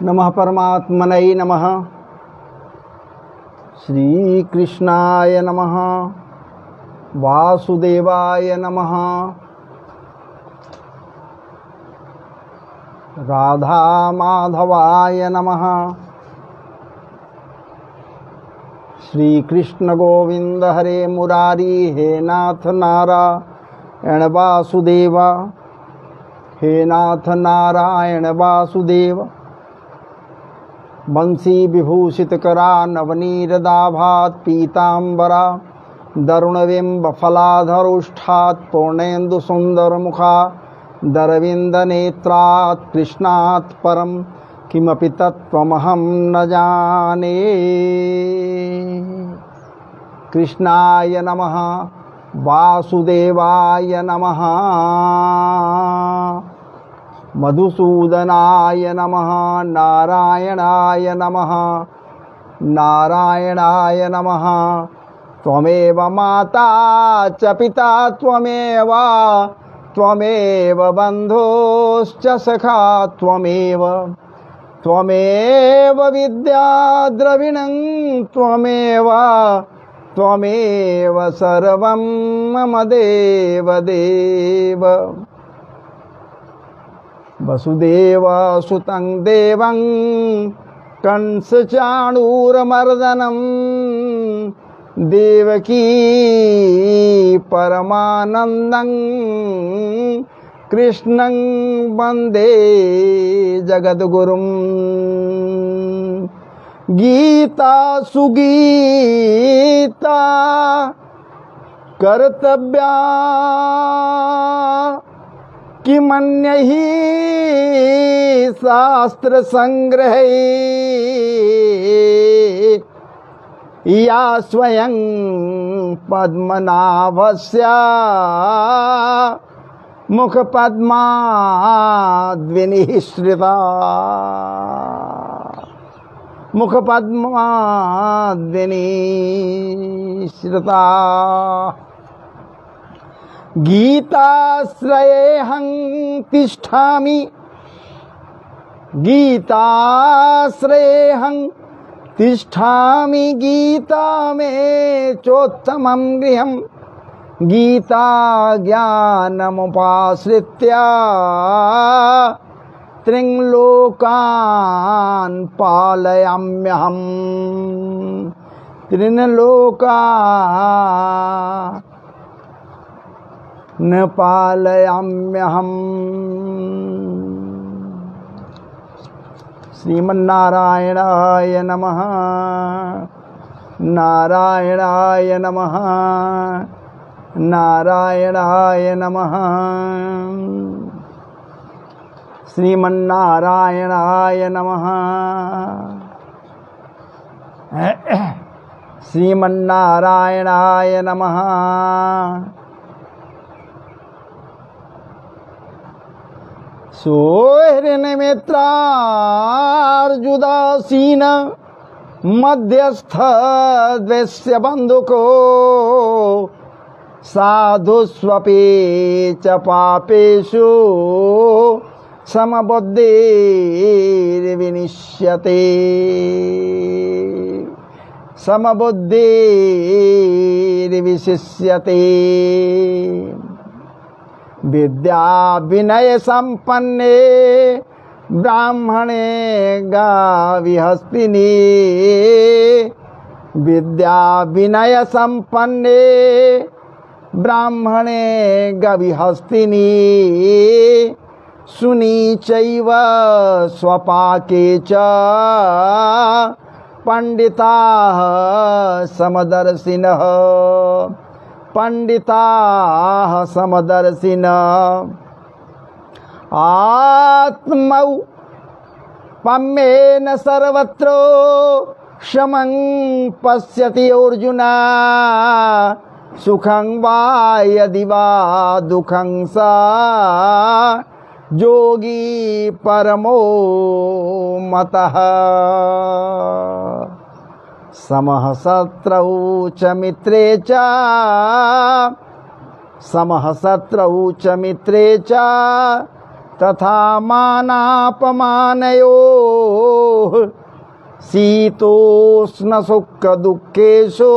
नमः परमात्मने नमः। श्री कृष्णाय नमः। वासुदेवाय नमः। राधा माधवाय नमः। श्री कृष्ण गोविंद हरे मुरारी, हे नाथ नारायण वासुदेव, हे नाथ नारायण वासुदेव। बंसी विभूषित करा नवनीरदाभात पीतांबरा, दरुणबिंब फलाधरोष्ठात् पूर्णेन्दु सुंदर मुखा, दरविंद नेत्रात् कृष्णात् परम किमपि तत्त्वमहं न जाने। कृष्णाय नमः। वासुदेवाय नमः। मधुसूदनाय नमः। नारायणाय नमः। नारायणाय नमः। त्वमेव माता च पिता त्वमेव, त्वमेव बन्धुश्च सखा त्वमेव, त्वमेव विद्या द्रविणं त्वमेव, त्वमेव सर्वं मम देव देव। वसुदेव सुतं देवं कंसचाणूरमर्दनं, देवकी परमानन्दं कृष्णं वन्दे जगद्गुरुं। गीता सुगीता कर्तव्या, किमन्यहि शास्त्र संग्रहे, या स्वयं पद्मनाभस्य मुख पद्माद्विनिश्रिता, मुख पद्माद्विनिश्रिता। गीताश्रयेऽहं तिष्ठामि, गीताश्रयेऽहं तिष्ठामि, गीता मे चोत्तमं गृहम्, गीता ज्ञानमुपाश्रित्य त्रिंलोकान् पालयाम्यहम्, त्रिंलोकान् पालयाम्यहम्। श्रीमन्नारायणाय नमः। नारायणाय नमः। नारायणाय नमः। श्रीमन्नारायणाय नमः। श्रीमन्नारायणाय नमः। सोहृन्मित्रार्जुदासीन मध्यस्थ द्वैस्य बंधुको, साधुष्वपि च पापेषु समबुद्धिर्विनिश्यते, समबुद्धिर्विशिष्यते। विद्या विनय संपन्ने ब्राह्मणे गाविहस्तिनी, विद्या विनय संपन्ने ब्राह्मणे गविहस्तिनी, सुनीचैव स्वपाके च पंडिताः समदर्शिनः, पंडिताः समदर्शिनः। आत्मौ पम्येन सर्वत्र समं पश्यति अर्जुन, सुखं वा यदि वा दुःखं सा योगी परमो मतः। समः शत्रौ च मित्रे च, समः शत्रौ च मित्रे च तथा मानापमानयोः शीतोष्ण सुख दुःखेषु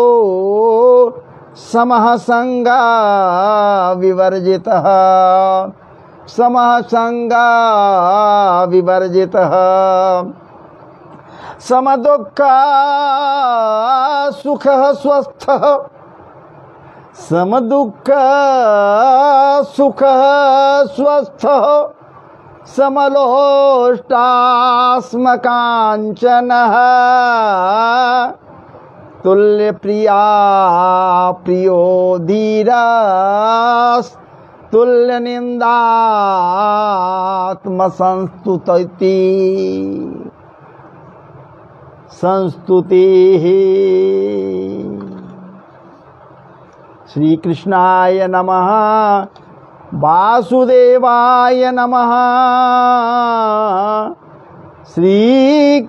समः संगा विवर्जितः समः संगा विवर्जितः समदुःख सुखः स्वस्थः समदुःख सुखः स्वस्थः समलोष्टास्मकाञ्चनः तुल्यप्रिया प्रियो धीरास् तुल्यनिन्दात्मसंस्तुतिः संस्तुतिः। श्री कृष्णाय नमः। वासुदेवाय नमः। श्री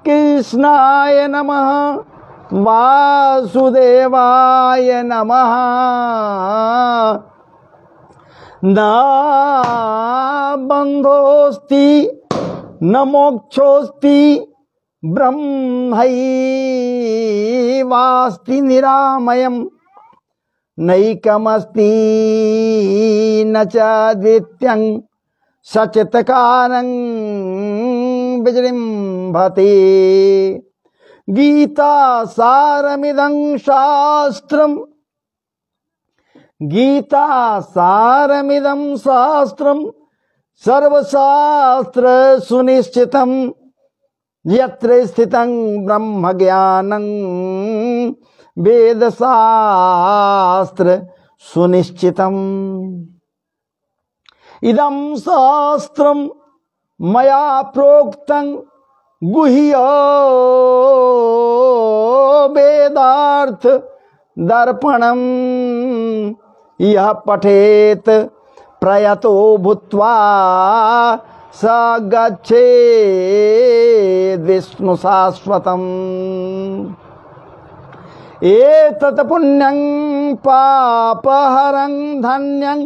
कृष्णाय नमः। वासुदेवाय नमः। न बन्धोऽस्ति न मोक्षोऽस्ति ब्रह्मैवास्ति निरामयम् नैकमस्ति न च द्वितीयं सचित्कारणं विजृम्भते। गीता सारमिदं शास्त्रम् गीता सारमिदं शास्त्रम् सर्वशास्त्र सुनिश्चितं यत्र स्थितं ब्रह्म ज्ञानं वेदशास्त्र सुनिश्चितम्। इदं शास्त्रं मया प्रोक्तं गुह्यो वेदार्थ दर्पणम् यः पठेत् प्रयतो भूत्वा स गच्छेद् विष्णु शाश्वतम्। एतत् पुण्यं पापहरं धन्यं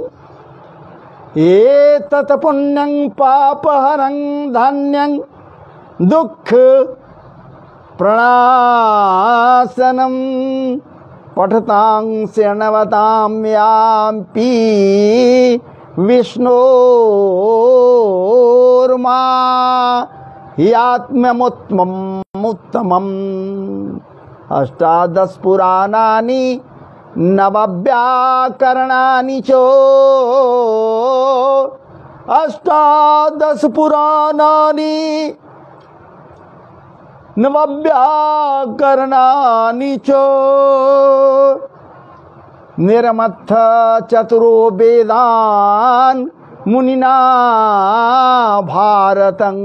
एतत् पुण्यं पापहरं धन्यं दुःख प्रणाशनं पठतां शृण्वतां यापि विष्णोर्मा ह्यात्म्यमुत्तमम्। अष्टादश पुराणानि नवव्याकरणानि च अष्टादश पुराणानि नवव्याकरणानि च निर्मत्थ चतुरो वेदान् मुनिना भारतं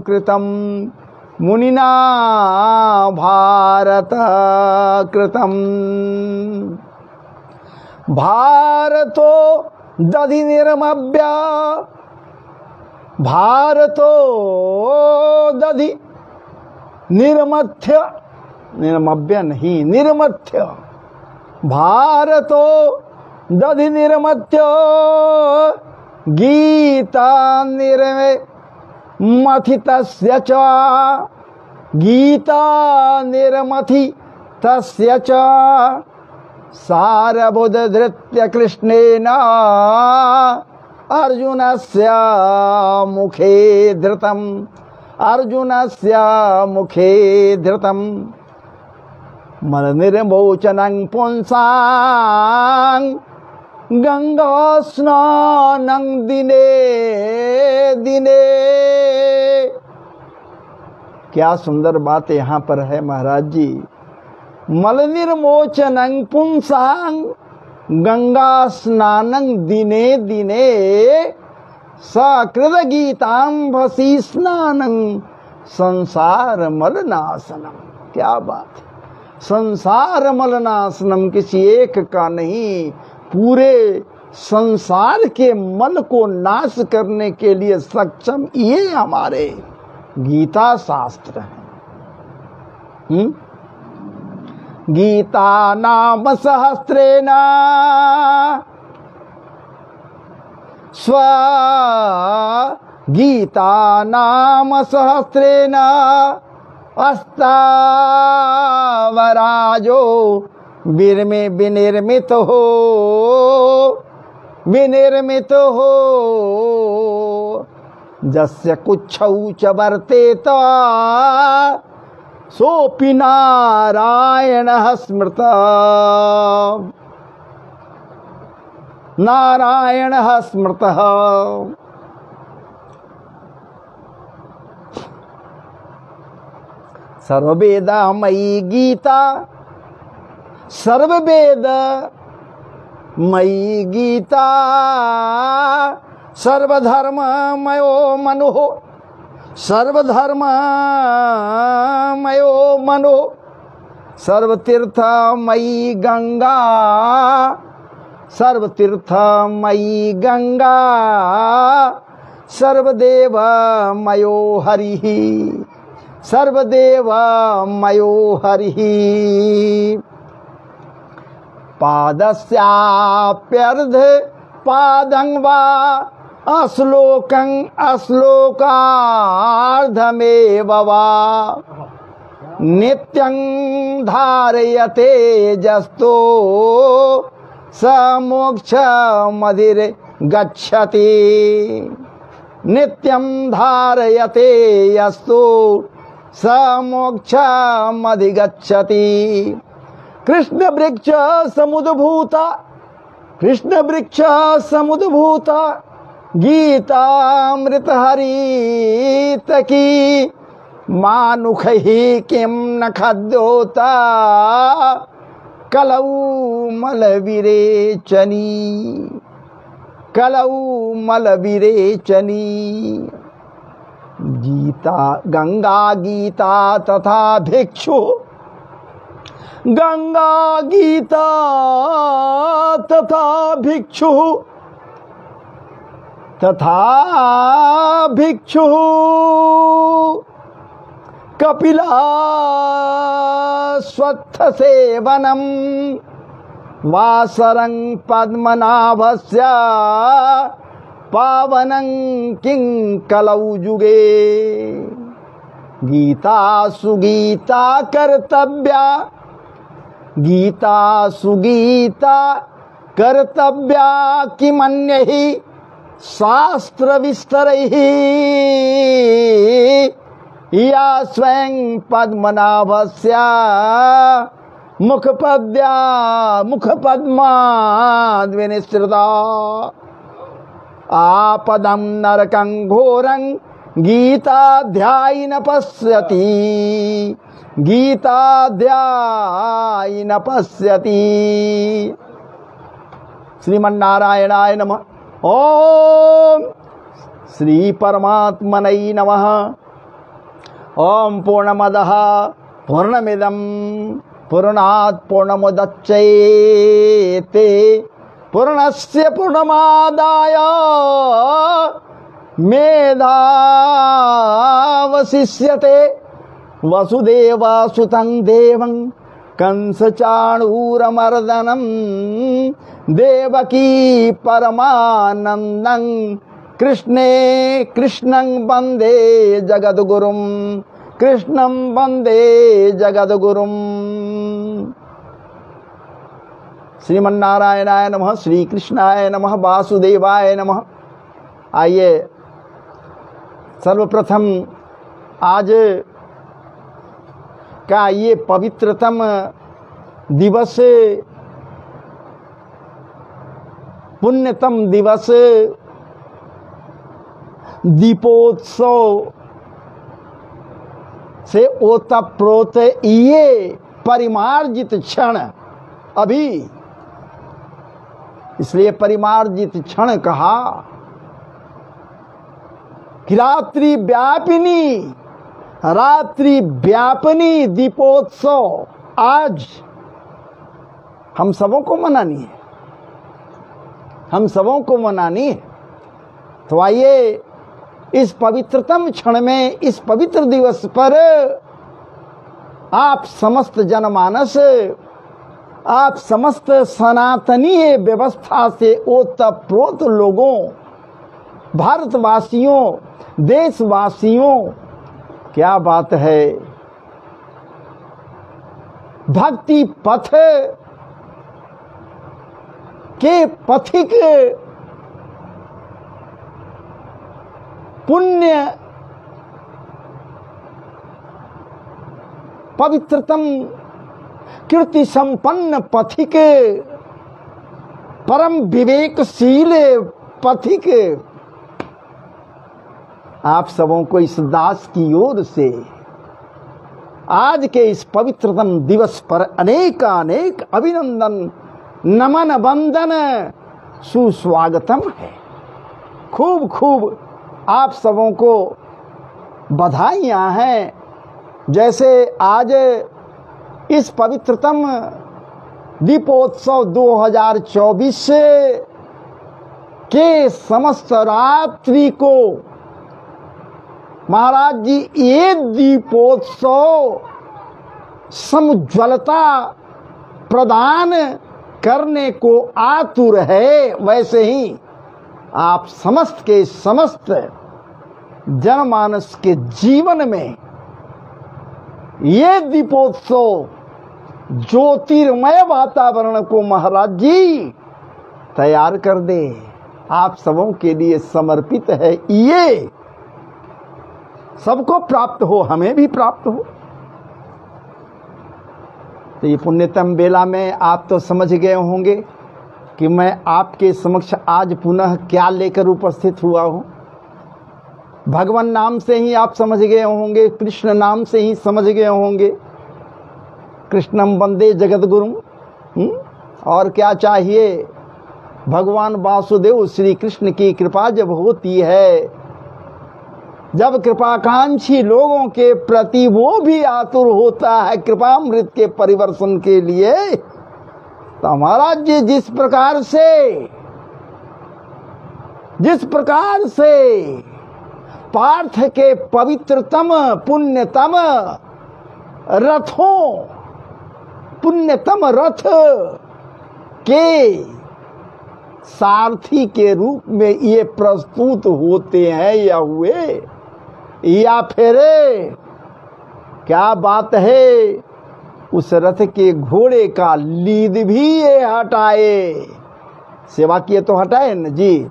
कृतं मुनिना भारत कृतं। भारतो दधि निर्मव्य भारतो दधि निर्मथ्य निर्मव्य नहीं निर्मथ्य भारतो दधि निर्मथ्य गीता निर्मथितस्य च गीता निर्मथितस्य च सारबुद्धृत्य कृष्णेन अर्जुनस्य मुखे धृतम् अर्जुनस्य मुखे धृतम् मलनिर्मोचनं पुंसां गंगा स्नानं दिने दिने। क्या सुंदर बात यहाँ पर है महाराज जी। मल निर्मोचनं पुंसां गंगा स्नानं दिने दिने सकृत गीतांभसी स्नानं संसार मलनाशनम। क्या बात है। संसार मलनाशनम किसी एक का नहीं, पूरे संसार के मल को नाश करने के लिए सक्षम ये हमारे गीता शास्त्र है। गीता नाम सहस्रेण स्व गीता नाम सहस्रेण अस्तावराजो विरमे विनिर्मित हो जस्य कुच्छौ च वर्तेत सोऽपि नारायणः स्मृतः। सर्ववेदमयी गीता, सर्ववेदमयी गीता, सर्वधर्ममयो मनुः, सर्वधर्ममयो मनो, सर्वतीर्थमयी गंगा, सर्वतीर्थमयी गंगा, सर्वदेवमयो हरिः, सर्वदेवमयो हरिः। पादस्याप्यर्ध पादं वा अश्लोकं अश्लोकार्धमेव वा नित्यं धारयते जस्तो स मोक्षमधिरे गच्छति। नित्यं धारयते यस्तु स मोक्षमधिगच्छति। कृष्ण वृक्ष समुद्भूता, कृष्ण वृक्ष समुद्भूता गीतामृत हरित की मानुखहि किं न खद्योता कलौ मलविरेचनी, कलौ मलविरेचनी। गीता गंगा गीता तथा भिक्षु, गंगा गीता तथा भिक्षु, तथा भिक्षु कपिला स्वत्थ सेवनम वासरं पद्मनाभस्य पावनं किं कलौ जुगे। गीता सुगीता कर्तव्या, गीता सुगीता कर्तव्या किमन्यहि शास्त्र विस्तरैः या स्वयं पद्मनाभस्य मुखपद्माद्विनिसृता। आपदं नरकं घोरं गीताध्यायी न पश्यति, गीताध्यायी न पश्यति। श्रीमन्नारायणाय नमः। ओम श्री परमात्मनै नमः। ओम पूर्णमदः पूर्णमिदं पूर्णात् पूर्णमुदच्यते पूर्णस्य पूर्णमादाय मेधावशिष्यते। वसुदेवसुतं देवं कंसचाणूरमर्दनं देवकी परमानन्दं कृष्णं वन्दे जगद्गुरुं, कृष्णं वन्दे जगद्गुरुं। श्रीमन्नारायणाय नमः, श्री कृष्णाय नमः, वासुदेवाय नमः। आइए सर्वप्रथम आज का ये पवित्रतम दिवस, पुण्यतम दिवस, दीपोत्सव से ओतप्रोत ये परिमार्जित क्षण, अभी इसलिए परिमार्जित क्षण कहा कि रात्रि व्यापिनी दीपोत्सव आज हम सबों को मनानी है, हम सबों को मनानी है। तो आइए इस पवित्रतम क्षण में, इस पवित्र दिवस पर आप समस्त जनमानस, आप समस्त सनातनीय व्यवस्था से ओतप्रोत लोगों भारतवासियों, देशवासियों, क्या बात है, भक्ति पथ के पथिक पुण्य पवित्रतम कीर्ति संपन्न पथिक परम विवेकशील पथिक आप सबों को इस दास की ओर से आज के इस पवित्रतम दिवस पर अनेक अभिनंदन, नमन, वंदन, सुस्वागतम है। खूब खूब आप सबों को बधाइयां हैं। जैसे आज इस पवित्रतम दीपोत्सव 2024 के समस्त रात्रि को महाराज जी ये दीपोत्सव समुज्वलता प्रदान करने को आतुर है, वैसे ही आप समस्त के समस्त जनमानस के जीवन में ये दीपोत्सव ज्योतिर्मय वातावरण को महाराज जी तैयार कर दे। आप सबों के लिए समर्पित है, ये सबको प्राप्त हो, हमें भी प्राप्त हो। तो ये पुण्यतम बेला में आप तो समझ गए होंगे कि मैं आपके समक्ष आज पुनः क्या लेकर उपस्थित हुआ हूं। भगवान नाम से ही आप समझ गए होंगे, कृष्ण नाम से ही समझ गए होंगे। कृष्णम वंदे जगत गुरुम। और क्या चाहिए? भगवान वासुदेव श्री कृष्ण की कृपा जब होती है, जब कृपाकांक्षी लोगों के प्रति वो भी आतुर होता है कृपामृत के परिवर्तन के लिए, तो हमारा जी जिस प्रकार से पार्थ के पवित्रतम पुण्यतम रथों, पुण्यतम रथ के सारथी के रूप में ये प्रस्तुत होते हैं या हुए, या फिर क्या बात है, उस रथ के घोड़े का लीद भी ये हटाए। सेवा किए तो हटाए न जी।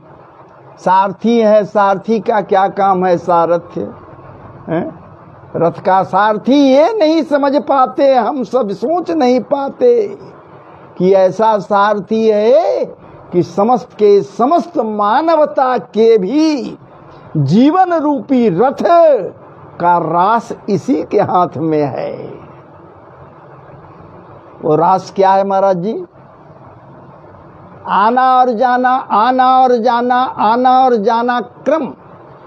सारथी है, सारथी का क्या काम है? सारथ्य है? रथ का सारथी ये नहीं समझ पाते, हम सब सोच नहीं पाते कि ऐसा सारथी है कि समस्त के समस्त मानवता के भी जीवन रूपी रथ का रास इसी के हाथ में है। वो रास क्या है महाराज जी? आना और जाना, आना और जाना, आना और जाना क्रम।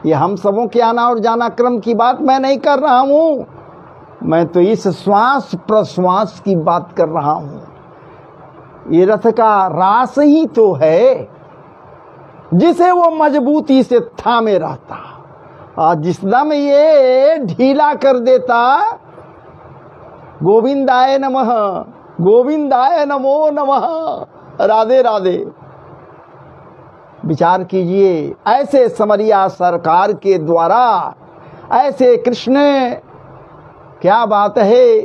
ये हम सबों के आना और जाना क्रम की बात मैं नहीं कर रहा हूं, मैं तो इस श्वास प्रश्वास की बात कर रहा हूं। ये रथ का रास ही तो है जिसे वो मजबूती से थामे रहता, और जिस दम ये ढीला कर देता, गोविंदाय नमः, गोविंदाय नमो नमः, राधे राधे। विचार कीजिए, ऐसे समरिया सरकार के द्वारा ऐसे कृष्ण, क्या बात है,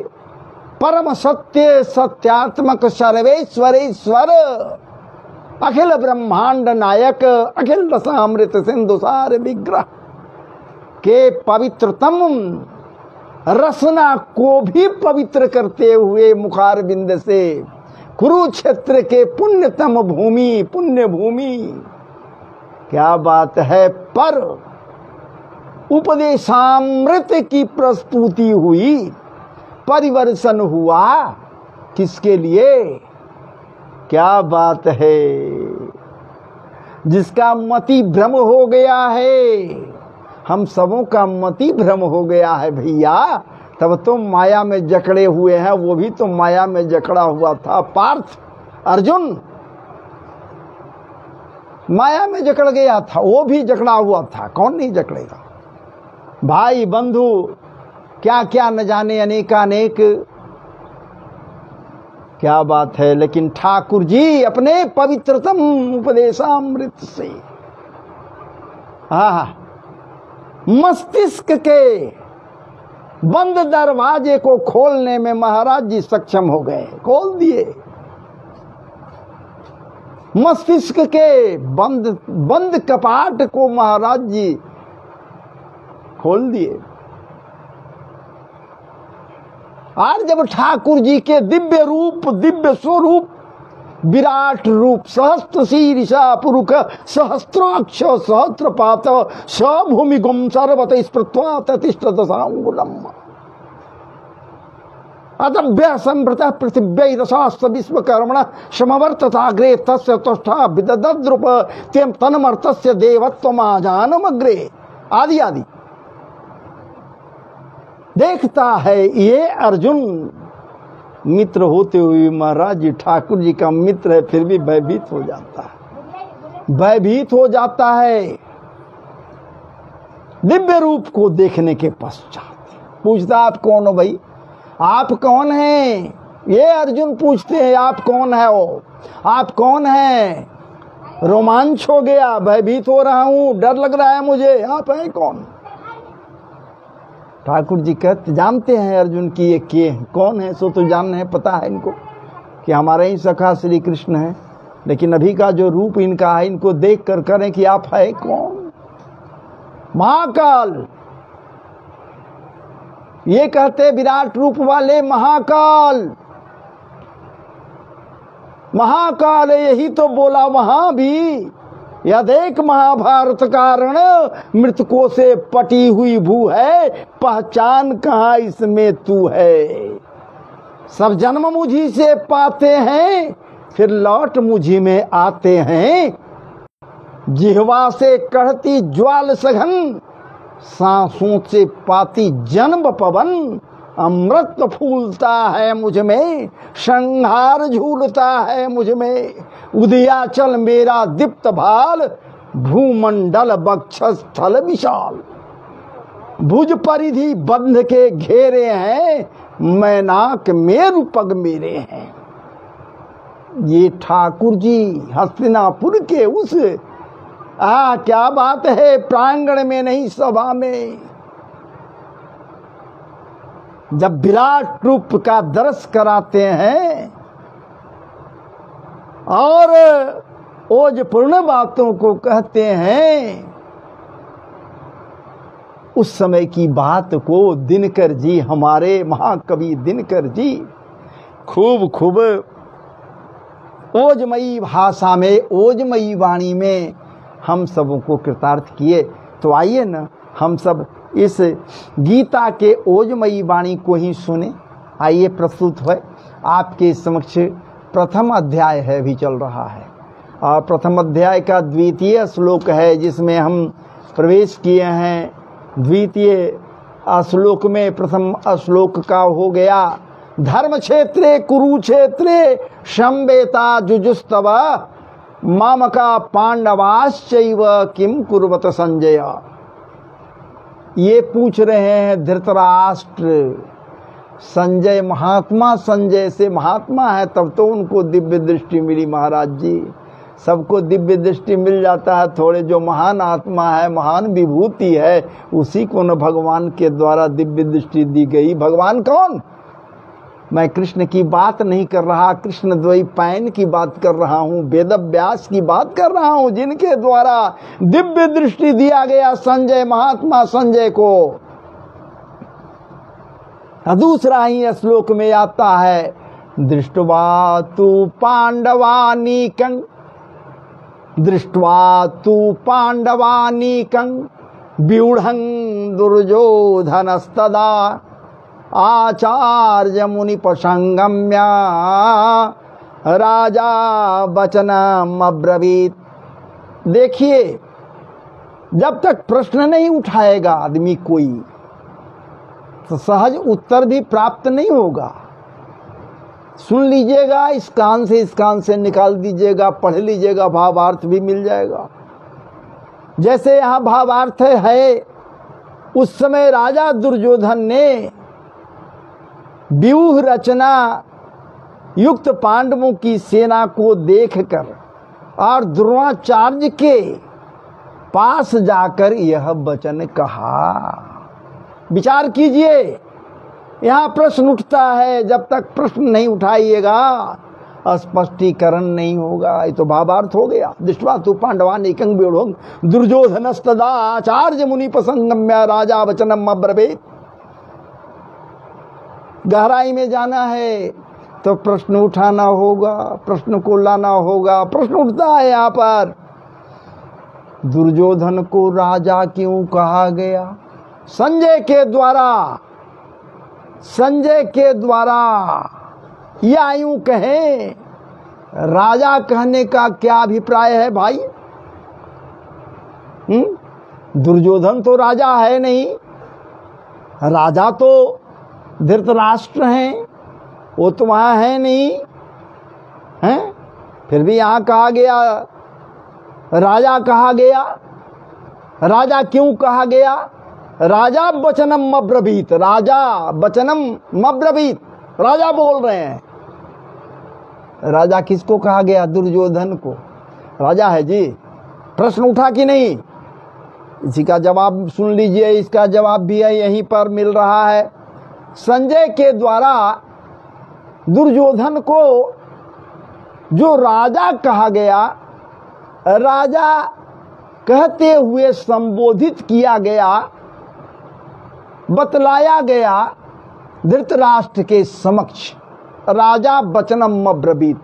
परम सत्य सत्यात्मक सर्वेश्वरेश्वर अखिल ब्रह्मांड नायक अखिल रसामृत सिंधुसार विग्रह के पवित्रतम रसना को भी पवित्र करते हुए मुखारबिंद से कुरुक्षेत्र के पुण्यतम भूमि, पुण्य भूमि, क्या बात है, पर उपदेशामृत की प्रस्तुति हुई, परिवर्तन हुआ। किसके लिए? क्या बात है, जिसका मति भ्रम हो गया है, हम सबों का मति भ्रम हो गया है भैया, तब तो माया में जकड़े हुए हैं। वो भी तो माया में जकड़ा हुआ था, पार्थ अर्जुन माया में जकड़ गया था, वो भी जकड़ा हुआ था, कौन नहीं जकड़ेगा? भाई बंधु क्या क्या न जाने, अनेकानेक, क्या बात है। लेकिन ठाकुर जी अपने पवित्रतम उपदेशामृत से मस्तिष्क के बंद दरवाजे को खोलने में महाराज जी सक्षम हो गए, खोल दिए। मस्तिष्क के बंद कपाट को महाराज जी खोल दिए। और जब ठाकुर जी के दिव्य रूप, दिव्य स्वरूप, विराट रूप, सहस्त्र शीर्षा पुरुष सहस्त्राक्ष सहस्त्रपात सभूमिगुम सर्वत स्पृत्वा ततिष्ठ दशांगुलम अदभ्य संभृत पृथिव्यै रसास्त विश्वकर्मण समवर्तताग्रे तस्य तुष्टा विदद्रुप तेम तन्मर्तस्य देवत्वमाजानमग्रे आदि आदि। देखता है ये अर्जुन मित्र होते हुए महाराज जी ठाकुर जी का मित्र है, फिर भी भयभीत हो जाता है, भयभीत हो जाता है। दिव्य रूप को देखने के पश्चात पूछता आप कौन हो भाई, आप कौन हैं? ये अर्जुन पूछते हैं आप कौन है, वो आप कौन हैं? रोमांच हो गया, भयभीत हो रहा हूं, डर लग रहा है मुझे, आप हैं कौन? ठाकुर जी कहते जानते हैं अर्जुन की ये के कौन है, सो तो जानना है, पता है इनको कि हमारे ही सखा श्री कृष्ण है, लेकिन अभी का जो रूप इनका है इनको देख कर करें कि आप है कौन? महाकाल, ये कहते विराट रूप वाले महाकाल। महाकाल यही तो बोला वहां भी, यदेक महाभारत कारण मृतकों से पटी हुई भू है, पहचान कहाँ इसमें तू है। सब जन्म मुझी से पाते हैं, फिर लौट मुझी में आते हैं। जिह्वा से कढ़ती ज्वाल सघन, सांसों से पाती जन्म पवन। अमृत फूलता है मुझ में, संहार झूलता है मुझ में। उदयाचल मेरा दीप्त भाल, भूमंडल वक्षस्थल विशाल। भुज परिधि बंध के घेरे हैं, मैनाक मेरु पग मेरे हैं। ये ठाकुर जी हस्तिनापुर के उस क्या बात है, प्रांगण में नहीं सभा में, जब विराट रूप का दर्श कराते हैं और ओजपूर्ण बातों को कहते हैं, उस समय की बात को दिनकर जी, हमारे महाकवि दिनकर जी खूब खूब ओजमयी भाषा में, ओजमयी वाणी में हम सबों को कृतार्थ किए। तो आइए ना हम सब इस गीता के ओजमयी वाणी को ही सुने। आइए प्रस्तुत है आपके समक्ष प्रथम अध्याय है, भी चल रहा है, और प्रथम अध्याय का द्वितीय श्लोक है जिसमें हम प्रवेश किए हैं। द्वितीय श्लोक में प्रथम श्लोक का हो गया, धर्म क्षेत्रे कुरुक्षेत्रे संवेता जुजुस्तव मामका पांडवाश्चैव किम कुर्वत संजय। ये पूछ रहे हैं धृतराष्ट्र, संजय महात्मा, संजय से महात्मा है तब तो उनको दिव्य दृष्टि मिली। महाराज जी सबको दिव्य दृष्टि मिल जाता है, थोड़े जो महान आत्मा है, महान विभूति है, उसी को न भगवान के द्वारा दिव्य दृष्टि दी गई। भगवान कौन? मैं कृष्ण की बात नहीं कर रहा, कृष्ण द्वैपायन की बात कर रहा हूँ, वेद व्यास की बात कर रहा हूँ, जिनके द्वारा दिव्य दृष्टि दिया गया संजय महात्मा संजय को। दूसरा ही श्लोक में आता है, दृष्ट्वा तु पांडवानीकं, दृष्ट्वा तु पांडवानीकं व्यूढ़ं दुर्योधनस्तदा आचार्य मुनि प्रसंगम्या राजा वचनम अब्रवीत। देखिए, जब तक प्रश्न नहीं उठाएगा आदमी कोई, तो सहज उत्तर भी प्राप्त नहीं होगा। सुन लीजिएगा, इस कान से निकाल दीजिएगा, पढ़ लीजिएगा, भावार्थ भी मिल जाएगा। जैसे यहाँ भावार्थ है, उस समय राजा दुर्योधन ने व्यूह रचना युक्त पांडवों की सेना को देखकर और द्रोणाचार्य के पास जाकर यह वचन कहा। विचार कीजिए, यहां प्रश्न उठता है, जब तक प्रश्न नहीं उठाइएगा स्पष्टीकरण नहीं होगा। ये तो भावार्थ हो गया। दृष्ट्वा तु पांडवान एकं व्यूढ़ं दुर्योधनस्तदा आचार्य मुनि प्रसंगम्य राजा वचनम अब्रवीत। गहराई में जाना है तो प्रश्न उठाना होगा, प्रश्न को लाना होगा। प्रश्न उठता है यहाँ पर, दुर्योधन को राजा क्यों कहा गया? संजय के द्वारा या यूं कहें, राजा कहने का क्या अभिप्राय है भाई? दुर्योधन तो राजा है नहीं, राजा तो धृतराष्ट्र हैं, वो तो वहां है नहीं है। फिर भी यहां कहा गया, राजा कहा गया। राजा क्यों कहा गया? राजा वचनम अब्रवीत, राजा वचनम अब्रवीत, राजा बोल रहे हैं। राजा किसको कहा गया? दुर्योधन को। राजा है जी। प्रश्न उठा कि नहीं? इसी का जवाब सुन लीजिए, इसका जवाब भी है यहीं पर मिल रहा है। संजय के द्वारा दुर्योधन को जो राजा कहा गया, राजा कहते हुए संबोधित किया गया, बतलाया गया धृतराष्ट्र के समक्ष। राजा वचनम अब्रवीत,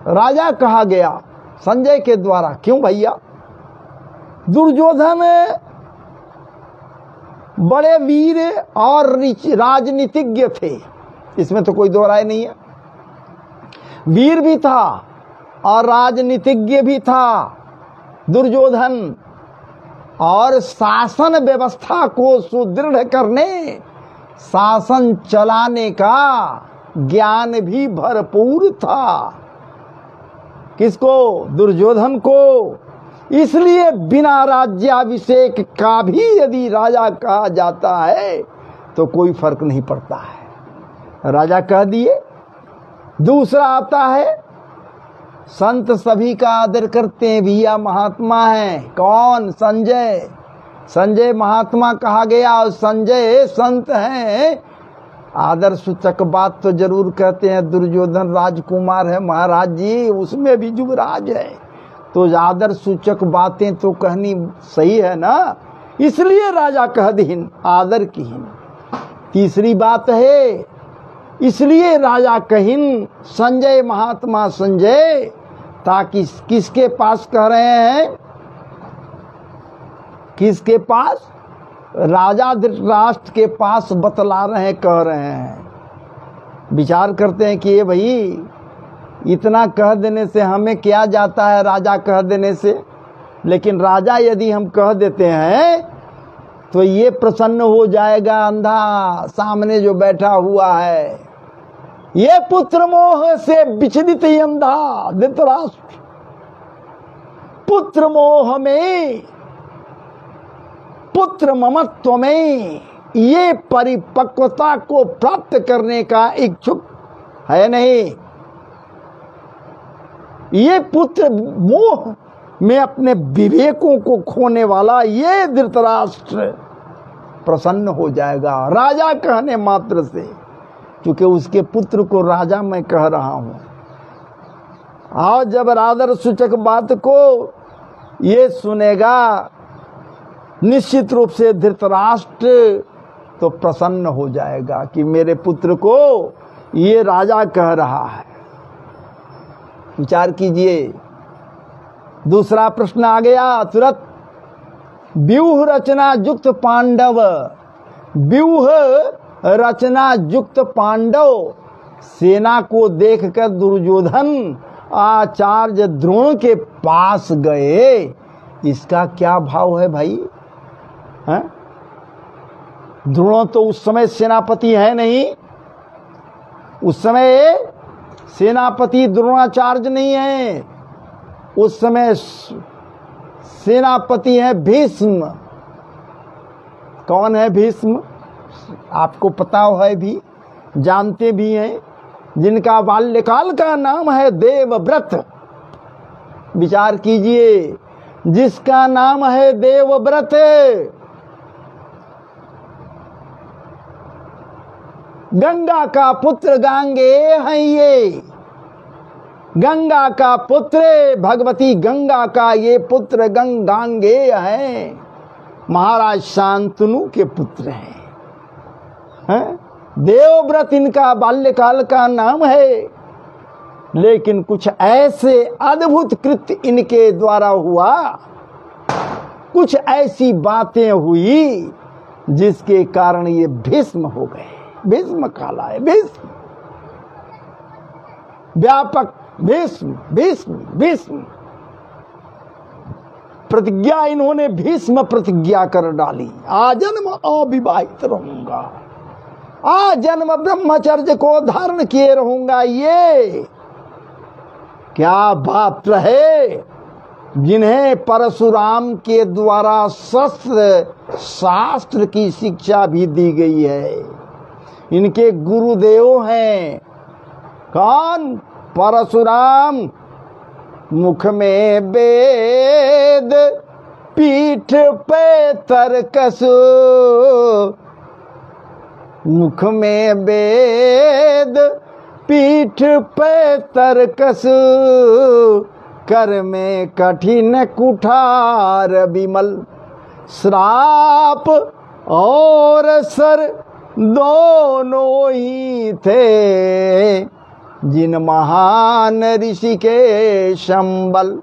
राजा कहा गया संजय के द्वारा। क्यों भैया? दुर्योधन बड़े वीर और राजनीतिज्ञ थे, इसमें तो कोई दो राय नहीं है। वीर भी था और राजनीतिज्ञ भी था दुर्योधन, और शासन व्यवस्था को सुदृढ़ करने, शासन चलाने का ज्ञान भी भरपूर था। किसको? दुर्योधन को। इसलिए बिना राज्याभिषेक का भी यदि राजा कहा जाता है तो कोई फर्क नहीं पड़ता है, राजा कह दिए। दूसरा आता है, संत सभी का आदर करते हैं, भैया महात्मा है। कौन? संजय। संजय महात्मा कहा गया और संजय संत हैं। आदर सूचक बात तो जरूर कहते हैं, दुर्योधन राजकुमार है महाराज जी, उसमें भी युवराज है, तो आदर सूचक बातें तो कहनी सही है ना, इसलिए राजा कह दीन, आदर कीन। तीसरी बात है, इसलिए राजा कहिन संजय महात्मा संजय, ताकि किसके पास कह रहे हैं? किसके पास? राजा धृतराष्ट्र के पास बतला रहे, कह रहे हैं। विचार करते हैं कि ये भाई इतना कह देने से हमें क्या जाता है, राजा कह देने से। लेकिन राजा यदि हम कह देते हैं तो ये प्रसन्न हो जाएगा अंधा सामने जो बैठा हुआ है। ये पुत्र मोह से विचलित अंधा धृतराष्ट्र, पुत्र मोह में, पुत्र ममत्व में ये परिपक्वता को प्राप्त करने का इच्छुक है नहीं। ये पुत्र मोह में अपने विवेकों को खोने वाला ये धृतराष्ट्र प्रसन्न हो जाएगा राजा कहने मात्र से, क्योंकि उसके पुत्र को राजा मैं कह रहा हूं। और जब आदर सूचक बात को ये सुनेगा निश्चित रूप से धृतराष्ट्र तो प्रसन्न हो जाएगा कि मेरे पुत्र को ये राजा कह रहा है। विचार कीजिए, दूसरा प्रश्न आ गया तुरंत। व्यूह रचना युक्त पांडव, व्यूह रचना युक्त पांडव सेना को देखकर दुर्योधन आचार्य द्रोण के पास गए। इसका क्या भाव है भाई? हैं? द्रोण तो उस समय सेनापति है नहीं, उस समय सेनापति द्रोणाचार्य नहीं है, उस समय सेनापति है भीष्म। कौन है भीष्म? आपको पता है भी, जानते भी हैं, जिनका बाल्यकाल का नाम है देवव्रत। विचार कीजिए, जिसका नाम है देवव्रत। गंगा का पुत्र गांगेय है ये, गंगा का पुत्र, भगवती गंगा का ये पुत्र गांगेय है, महाराज शांतनु के पुत्र हैं। देवव्रत इनका बाल्यकाल का नाम है, लेकिन कुछ ऐसे अद्भुत कृत्य इनके द्वारा हुआ, कुछ ऐसी बातें हुई जिसके कारण ये भीष्म हो गए। भीष्म कहलाए, भीष्म, व्यापक भीष्म, भीष्म, भीष्म। प्रतिज्ञा इन्होंने भीष्म प्रतिज्ञा कर डाली, आजन्म अविवाहित रहूंगा, आजन्म ब्रह्मचर्य को धारण किए रहूंगा। ये क्या बात रहे, जिन्हें परशुराम के द्वारा शस्त्र शास्त्र की शिक्षा भी दी गई है। इनके गुरुदेव हैं कौन? परशुराम। मुख में वेद, पीठ पे तर्कस, मुख में वेद, पीठ पे तर्कस, कर में कठिन कुठार विमल, श्राप और सर दोनों ही थे, जिन महान ऋषि के शंबल।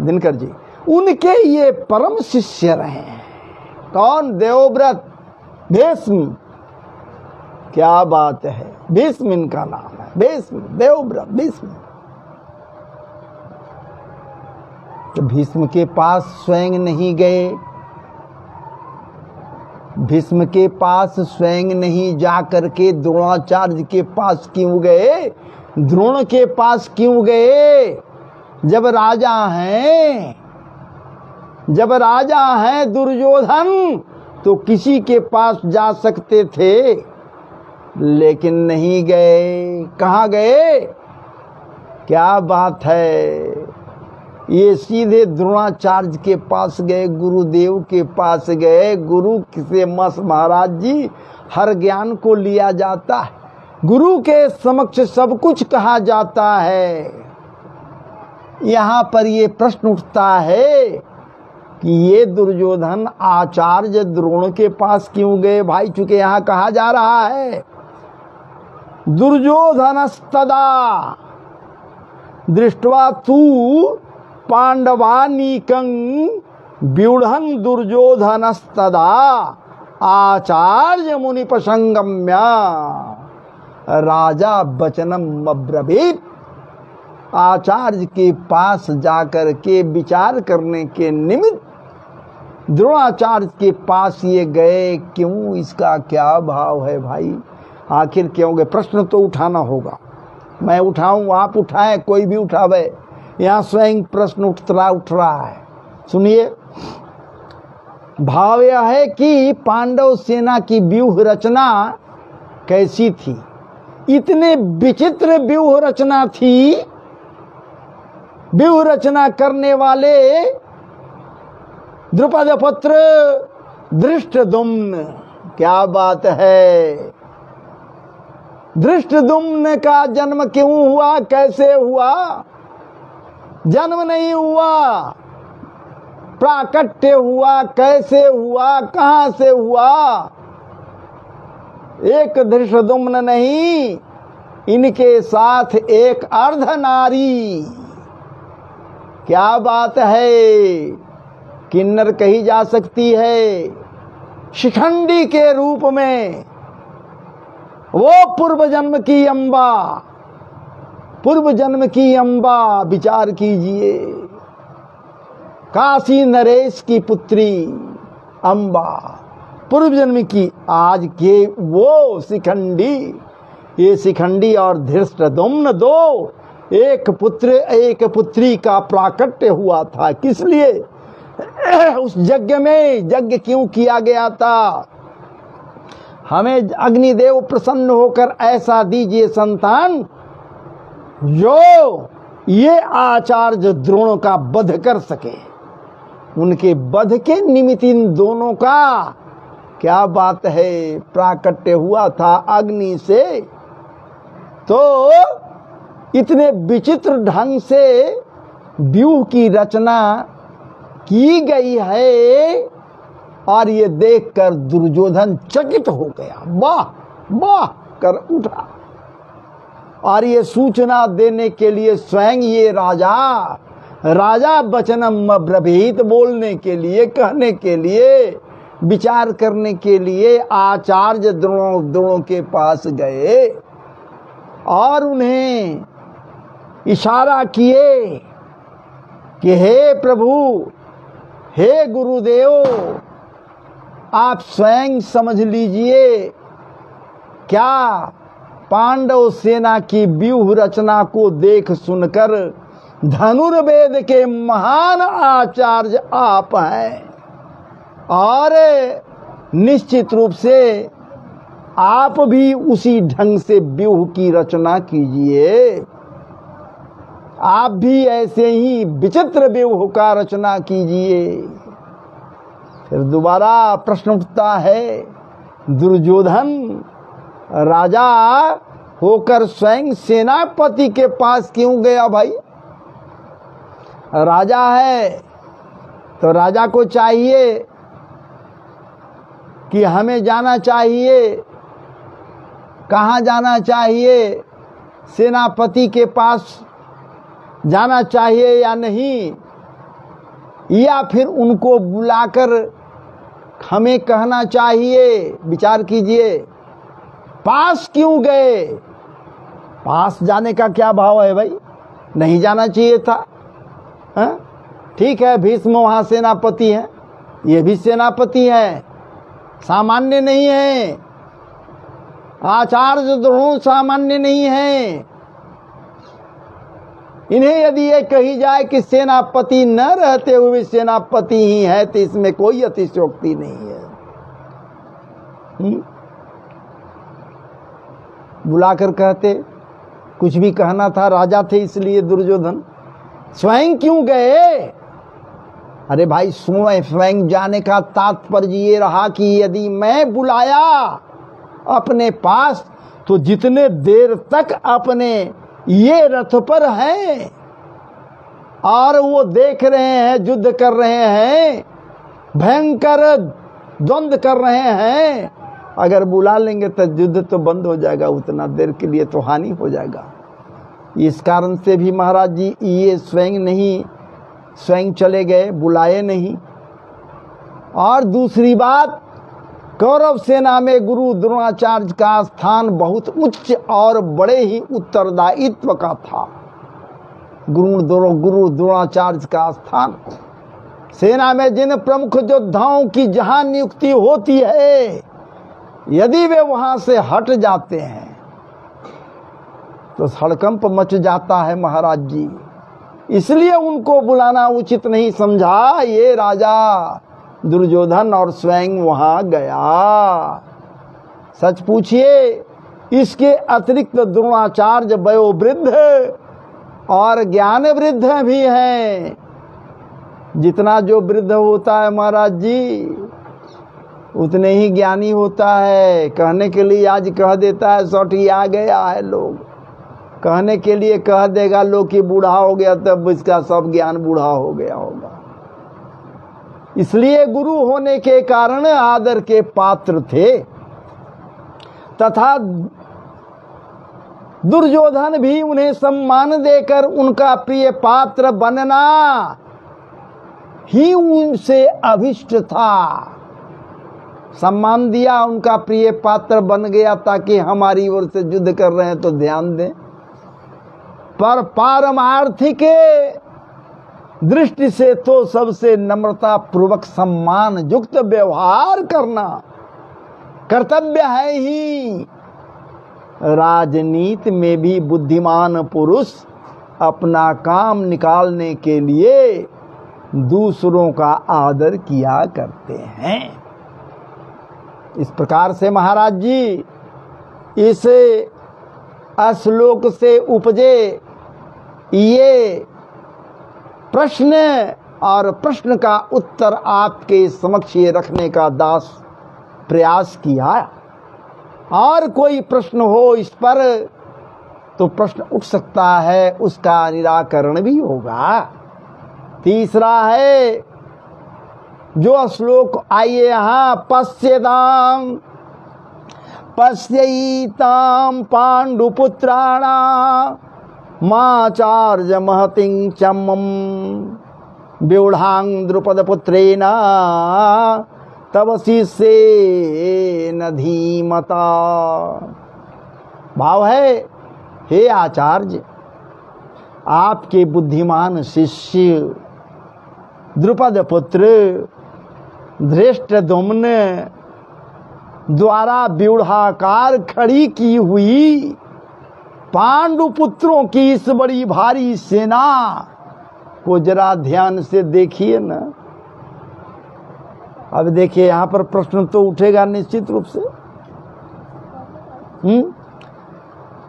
दिनकर जी उनके ये परम शिष्य रहे। कौन? देवव्रत, भीष्म। क्या बात है, भीष्म इनका नाम है, भीष्म, देवव्रत, भीष्म। तो भीष्म के पास स्वयं नहीं गए, भीष्म के पास स्वयं नहीं जाकर के द्रोणाचार्य के पास क्यों गए? द्रोण के पास क्यों गए? जब राजा हैं, जब राजा हैं दुर्योधन, तो किसी के पास जा सकते थे, लेकिन नहीं गए। कहाँ गए? क्या बात है, ये सीधे द्रोणाचार्य के पास गए, गुरुदेव के पास गए। गुरु से मस महाराज जी हर ज्ञान को लिया जाता है, गुरु के समक्ष सब कुछ कहा जाता है। यहाँ पर ये प्रश्न उठता है कि ये दुर्योधन आचार्य द्रोण के पास क्यों गए भाई? चूंकि यहाँ कहा जा रहा है दुर्योधनस्तदा दृष्ट्वा तू पांडवानीकं व्यूढ़ं दुर्योधनस्तदा आचार्य मुनि प्रसंगम्य राजा वचनम अब्रवीत। आचार्य के पास जाकर के विचार करने के निमित्त द्रोणाचार्य के पास ये गए। क्यों? इसका क्या भाव है भाई? आखिर क्यों गए? प्रश्न तो उठाना होगा। मैं उठाऊं, आप उठाएं, कोई भी उठावे, यहाँ स्वयं प्रश्न उठ रहा है। सुनिए, भाव यह है कि पांडव सेना की व्यूह रचना कैसी थी? इतने विचित्र व्यूह रचना थी। व्यूह रचना करने वाले द्रुपद पुत्र धृष्टद्युम्न। क्या बात है! धृष्टद्युम्न का जन्म क्यों हुआ? कैसे हुआ? जन्म नहीं हुआ, प्राकट्य हुआ। कैसे हुआ? कहां से हुआ? एक धृष्टद्युम्न नहीं, इनके साथ एक अर्धनारी। क्या बात है! किन्नर कही जा सकती है। शिखंडी के रूप में वो पूर्व जन्म की अम्बा, पूर्व जन्म की अम्बा। विचार कीजिए, काशी नरेश की पुत्री अम्बा, पूर्व जन्म की। आज के वो शिखंडी, ये शिखंडी और धृष्टद्युम्न दो, एक पुत्र एक पुत्री का प्राकट्य हुआ था। किस लिए? उस यज्ञ में यज्ञ क्यों किया गया था? हमें अग्निदेव प्रसन्न होकर ऐसा दीजिए संतान जो ये आचार्य द्रोण का वध कर सके। उनके वध के निमित्त इन दोनों का क्या बात है, प्राकट्य हुआ था अग्नि से। तो इतने विचित्र ढंग से व्यूह की रचना की गई है और ये देखकर दुर्योधन चकित हो गया, वाह वाह कर उठा। और ये सूचना देने के लिए स्वयं ये राजा वचनम ब्रवीत, बोलने के लिए, कहने के लिए, विचार करने के लिए आचार्य द्रोणों के पास गए और उन्हें इशारा किए कि हे प्रभु, हे गुरुदेव, आप स्वयं समझ लीजिए, क्या पांडव सेना की व्यूह रचना को देख सुनकर धनुर्वेद के महान आचार्य आप हैं और निश्चित रूप से आप भी उसी ढंग से व्यूह की रचना कीजिए, आप भी ऐसे ही विचित्र व्यूह का रचना कीजिए। फिर दोबारा प्रश्न उठता है, दुर्योधन राजा होकर स्वयं सेनापति के पास क्यों गया भाई? राजा है तो राजा को चाहिए कि हमें जाना चाहिए, कहाँ जाना चाहिए, सेनापति के पास जाना चाहिए या नहीं, या फिर उनको बुलाकर हमें कहना चाहिए। विचार कीजिए, पास क्यों गए? पास जाने का क्या भाव है भाई? नहीं जाना चाहिए था। ठीक है, भीष्म वहां सेनापति हैं, ये भी सेनापति हैं, सामान्य नहीं है। आचार्य द्रोण सामान्य नहीं है। इन्हें यदि ये कही जाए कि सेनापति न रहते हुए सेनापति ही है तो इसमें कोई अतिशयोक्ति नहीं है। बुलाकर कहते, कुछ भी कहना था, राजा थे इसलिए दुर्योधन स्वयं क्यों गए? अरे भाई, स्वयं जाने का तात्पर्य ये रहा कि यदि मैं बुलाया अपने पास तो जितने देर तक अपने ये रथ पर हैं और वो देख रहे हैं, युद्ध कर रहे हैं, भयंकर द्वंद्व कर रहे हैं, अगर बुला लेंगे तो युद्ध तो बंद हो जाएगा, उतना देर के लिए तो हानि हो जाएगा। इस कारण से भी महाराज जी ये स्वयं चले गए, बुलाए नहीं। और दूसरी बात, कौरव सेना में गुरु द्रोणाचार्य का स्थान बहुत उच्च और बड़े ही उत्तरदायित्व का था। गुरु द्रोणाचार्य का स्थान सेना में जिन प्रमुख योद्धाओं की जहां नियुक्ति होती है, यदि वे वहां से हट जाते हैं तो हड़कंप मच जाता है महाराज जी। इसलिए उनको बुलाना उचित नहीं समझा ये राजा दुर्योधन और स्वयं वहां गया। सच पूछिए, इसके अतिरिक्त द्रोणाचार्य वयोवृद्ध और ज्ञान वृद्ध भी हैं। जितना जो वृद्ध होता है महाराज जी, उतने ही ज्ञानी होता है। कहने के लिए आज कह देता है, सौटी आ गया है, लोग कहने के लिए कह देगा लोग कि बूढ़ा हो गया, तब इसका सब ज्ञान बूढ़ा हो गया होगा। इसलिए गुरु होने के कारण आदर के पात्र थे, तथा दुर्योधन भी उन्हें सम्मान देकर उनका प्रिय पात्र बनना ही उनसे अभिष्ट था। सम्मान दिया, उनका प्रिय पात्र बन गया ताकि हमारी ओर से युद्ध कर रहे हैं तो ध्यान दें। पर पारमार्थिक दृष्टि से तो सबसे नम्रता पूर्वक सम्मान युक्त व्यवहार करना कर्तव्य है ही। राजनीति में भी बुद्धिमान पुरुष अपना काम निकालने के लिए दूसरों का आदर किया करते हैं। इस प्रकार से महाराज जी इस श्लोक से उपजे ये प्रश्न और प्रश्न का उत्तर आपके समक्ष रखने का दास प्रयास किया। और कोई प्रश्न हो इस पर तो प्रश्न उठ सकता है, उसका निराकरण भी होगा। तीसरा है जो श्लोक आइए यहाँ, पश्यताम पश्यैताम पांडुपुत्राणा माचार्य महतिं चमम व्यूढ़ांग द्रुपद पुत्रेण तव शिष्येन धीमता। भाव है, हे आचार्य, आपके बुद्धिमान शिष्य द्रुपद पुत्र धृष्टद्युम्न द्वारा व्यूढ़ाकार खड़ी की हुई पांडु पुत्रों की इस बड़ी भारी सेना को जरा ध्यान से देखिए ना। अब देखिए यहाँ पर प्रश्न तो उठेगा निश्चित रूप से।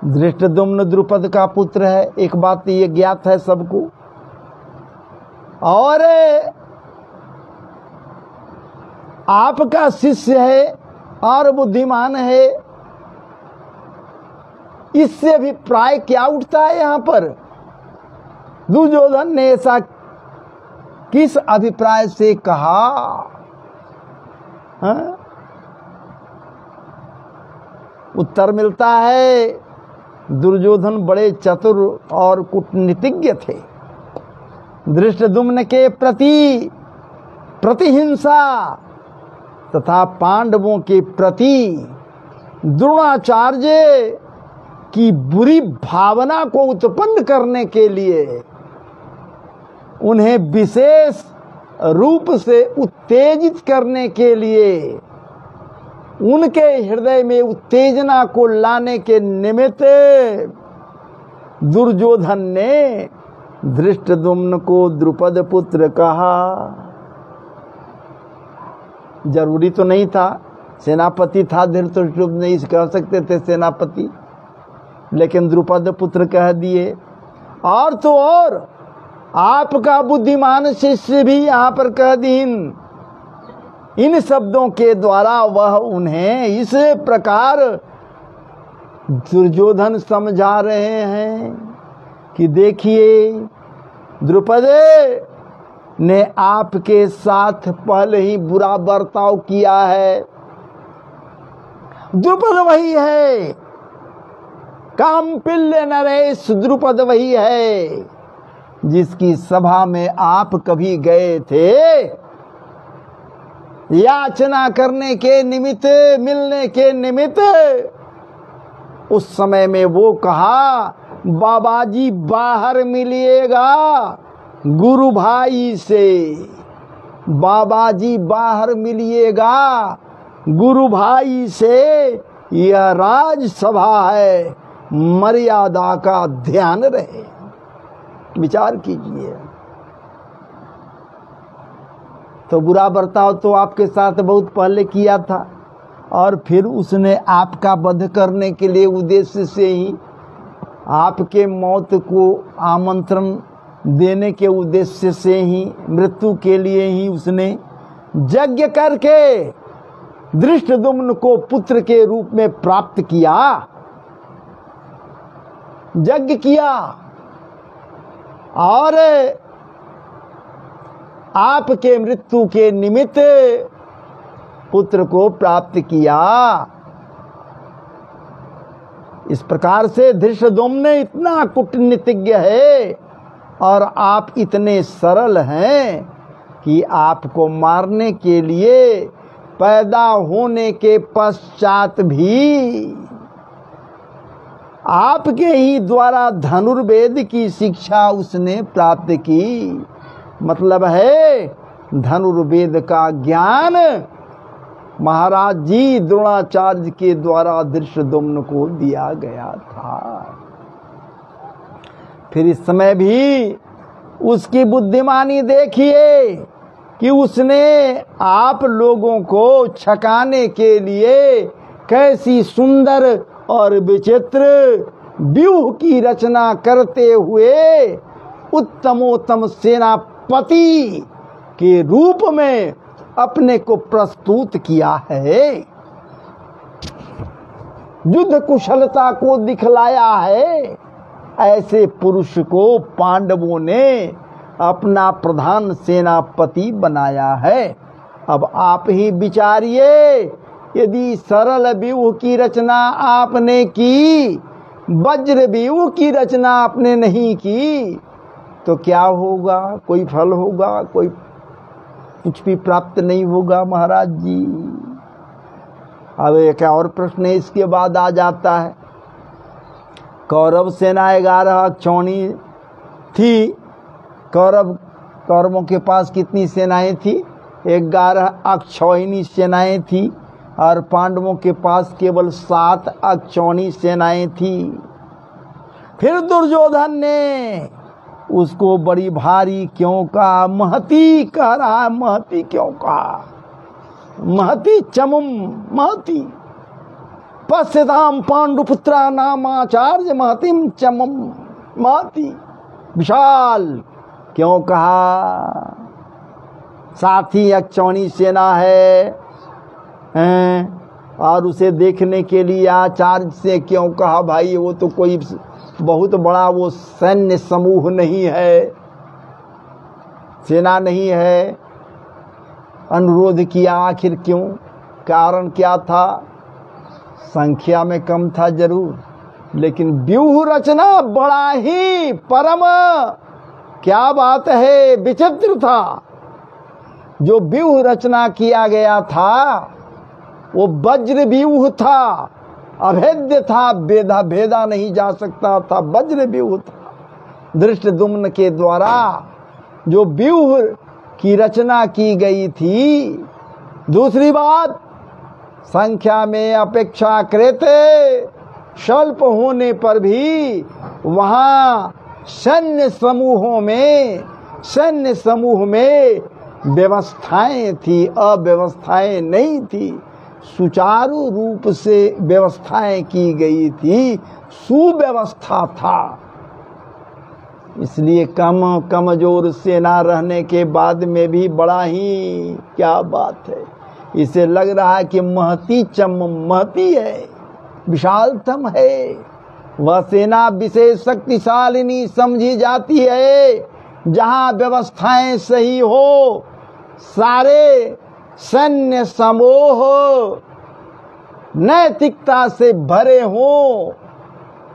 धृष्टद्युम्न द्रुपद का पुत्र है, एक बात ये ज्ञात है सबको, और आपका शिष्य है और बुद्धिमान है। इससे अभिप्राय क्या उठता है यहाँ पर? दुर्योधन ने ऐसा किस अभिप्राय से कहा? उत्तर मिलता है, दुर्योधन बड़े चतुर और कूटनीतिज्ञ थे। धृष्टद्युम्न के प्रति प्रतिहिंसा तथा पांडवों के प्रति द्रोणाचार्य की बुरी भावना को उत्पन्न करने के लिए, उन्हें विशेष रूप से उत्तेजित करने के लिए, उनके हृदय में उत्तेजना को लाने के निमित्त दुर्योधन ने धृष्टद्युम्न को द्रुपद पुत्र कहा। जरूरी तो नहीं था, सेनापति था धृष्टद्युम्न, नहीं कह सकते थे सेनापति, लेकिन द्रुपद पुत्र कह दिए। और तो और आपका बुद्धिमान शिष्य भी यहाँ पर कह दीन। इन शब्दों के द्वारा वह उन्हें इस प्रकार दुर्योधन समझा रहे हैं कि देखिए, द्रुपद ने आपके साथ पहले ही बुरा बर्ताव किया है। द्रुपद वही है, काम्पिल्य नरेश द्रुपद वही है जिसकी सभा में आप कभी गए थे याचना करने के निमित्त, मिलने के निमित्त। उस समय में वो कहा, बाबा जी बाहर मिलिएगा गुरु भाई से, बाबा जी बाहर मिलिएगा गुरु भाई से, यह राजसभा है, मर्यादा का ध्यान रहे। विचार कीजिए। तो बुरा बर्ताव तो आपके साथ बहुत पहले किया था, और फिर उसने आपका वध करने के लिए उद्देश्य से ही, आपके मौत को आमंत्रण देने के उद्देश्य से ही, मृत्यु के लिए ही उसने यज्ञ करके धृष्टद्युम्न को पुत्र के रूप में प्राप्त किया, यज्ञ किया, और आपके मृत्यु के निमित्त पुत्र को प्राप्त किया। इस प्रकार से धृष्टद्युम्न इतना कूटनीतिज्ञ है और आप इतने सरल हैं कि आपको मारने के लिए पैदा होने के पश्चात भी आपके ही द्वारा धनुर्वेद की शिक्षा उसने प्राप्त की। मतलब है धनुर्वेद का ज्ञान महाराज जी द्रोणाचार्य के द्वारा धृष्टद्युम्न को दिया गया था। फिर इस समय भी उसकी बुद्धिमानी देखिए कि उसने आप लोगों को छकाने के लिए कैसी सुंदर और विचित्र व्यूह की रचना करते हुए उत्तमोत्तम सेना पति के रूप में अपने को प्रस्तुत किया है, युद्ध कुशलता को दिखलाया है। ऐसे पुरुष को पांडवों ने अपना प्रधान सेनापति बनाया है। अब आप ही विचारिए, यदि सरल व्यूह की रचना आपने की, वज्र व्यूह की रचना आपने नहीं की, तो क्या होगा? कोई फल होगा? कोई कुछ भी प्राप्त नहीं होगा महाराज जी। अब एक और प्रश्न इसके बाद आ जाता है। कौरव सेना 11 अक्षौणी थी। कौरवों के पास कितनी सेनाएं थी? 11 अक्षौहिणी सेनाएं थी और पांडवों के पास केवल 7 अक्षौहिणी सेनाएं थी। फिर दुर्योधन ने उसको बड़ी भारी क्यों कहा? महती कह रहा है। महती क्यों कहा? महती चमुम, महती पश्यताम पांडुपुत्रा नामाचार्य महतिम चमुम, महती विशाल क्यों कहा? साथी अक्षौहिणी सेना है और उसे देखने के लिए आचार्य से क्यों कहा? भाई वो तो कोई बहुत बड़ा वो सैन्य समूह नहीं है, सेना नहीं है। अनुरोध किया, आखिर क्यों? कारण क्या था? संख्या में कम था जरूर, लेकिन व्यूह रचना बड़ा ही परम, क्या बात है, विचित्र था। जो व्यूह रचना किया गया था वो वज्र व्यूह था, अभेद्य था, भेदा नहीं जा सकता था, वज्र व्यूह था। धृष्टद्युम्न के द्वारा जो व्यूह की रचना की गई थी। दूसरी बात, संख्या में अपेक्षाकृत स्वल्प होने पर भी वहां सैन्य समूह में व्यवस्थाएं थी, अव्यवस्थाएं नहीं थी। सुचारू रूप से व्यवस्थाएं की गई थी, सुव्यवस्था था। इसलिए कमजोर सेना रहने के बाद में भी बड़ा ही, क्या बात है, इसे लग रहा है कि महती है, विशालतम है। वह सेना विशेष शक्तिशालिनी समझी जाती है जहां व्यवस्थाएं सही हो, सारे सैन्य समूह नैतिकता से भरे हों।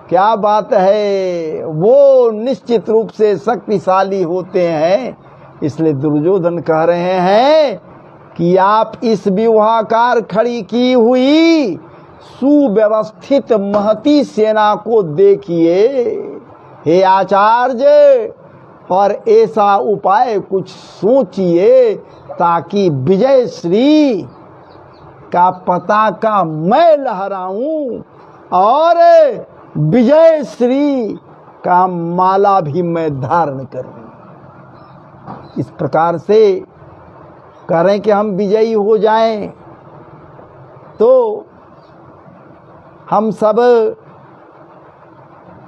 क्या बात है, वो निश्चित रूप से शक्तिशाली होते हैं। इसलिए दुर्योधन कह रहे हैं कि आप इस व्यूहाकार खड़ी की हुई सुव्यवस्थित महती सेना को देखिए हे आचार्य, और ऐसा उपाय कुछ सोचिए ताकि विजय श्री का पताका मैं लहराऊं और विजय श्री का माला भी मैं धारण करूं। इस प्रकार से करें कि हम विजयी हो जाएं, तो हम सब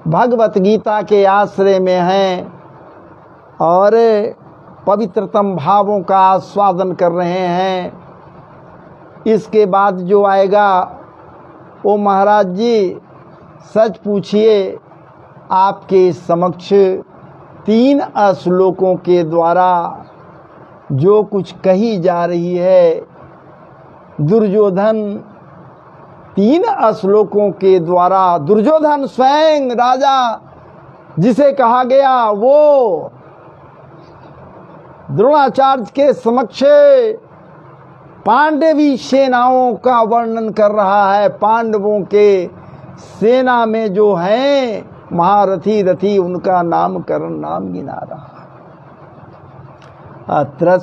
भगवत गीता के आश्रय में हैं और पवित्रतम भावों का आस्वादन कर रहे हैं। इसके बाद जो आएगा वो महाराज जी सच पूछिए, आपके समक्ष 3 श्लोकों के द्वारा जो कुछ कही जा रही है, दुर्योधन 3 श्लोकों के द्वारा, दुर्योधन स्वयं राजा जिसे कहा गया, वो द्रोणाचार्य के समक्ष पांडवी सेनाओं का वर्णन कर रहा है। पांडवों के सेना में जो हैं महारथी रथी, उनका नामकरण, नाम गिना रहा है। अत्र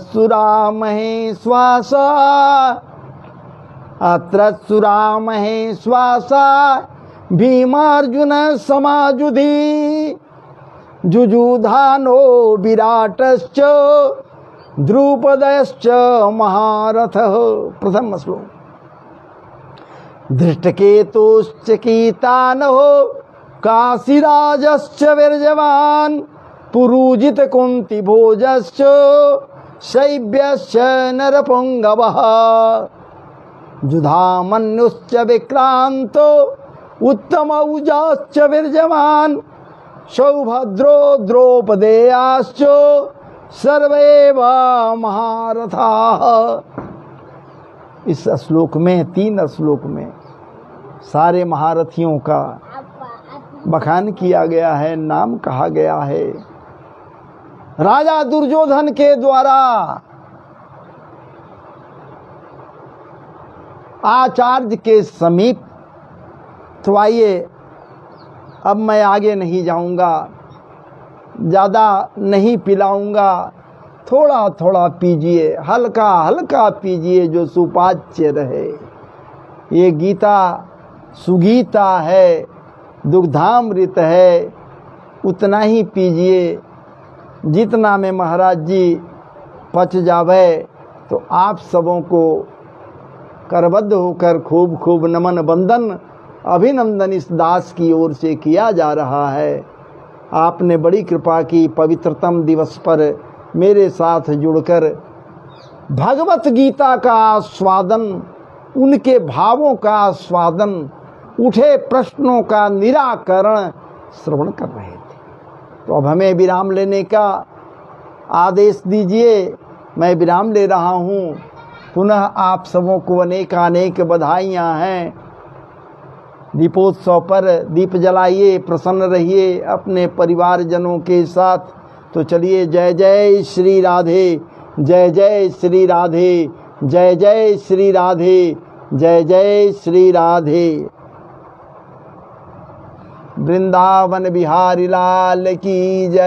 सुरामहे श्वासा भीमार्जुन समाजुधि जुजुधानो विराटश्च द्रुपदश्च महारथः। प्रथम श्लोक। धृष्टकेतुश्च कीतानः काशीराजश्च वीर्यवान् पुरूजित कुंती भोजश्च शैव्यश्च नरपुंगवः जुधामन्युश्च विक्रांतो उत्तम उजाश्च विर्जमान सौभद्रो द्रौपदेयाश्च सर्वैव महारथाः। इस श्लोक में, 3 श्लोक में सारे महारथियों का बखान किया गया है, नाम कहा गया है। राजा दुर्योधन के द्वारा आचार्य के समीप, तो आइए अब मैं आगे नहीं जाऊंगा, ज़्यादा नहीं पिलाऊंगा, थोड़ा थोड़ा पीजिए, हल्का हल्का पीजिए जो सुपाच्य रहे। ये गीता सुगीता है, दुग्धामृत है, उतना ही पीजिए जितना में महाराज जी पच जावे। तो आप सबों को करबद्ध होकर खूब खूब नमन बंदन अभिनंदन इस दास की ओर से किया जा रहा है। आपने बड़ी कृपा की, पवित्रतम दिवस पर मेरे साथ जुड़कर भगवत गीता का आस्वादन, उनके भावों का आस्वादन, उठे प्रश्नों का निराकरण श्रवण कर रहे थे। तो अब हमें विराम लेने का आदेश दीजिए। मैं विराम ले रहा हूँ। पुनः आप सबों को अनेक बधाइयाँ हैं। दीपोत्सव पर दीप जलाइए, प्रसन्न रहिए अपने परिवारजनों के साथ। तो चलिए, जय जय श्री राधे, जय जय श्री राधे, जय जय श्री राधे, जय जय श्री राधे। वृंदावन बिहारी लाल की जय।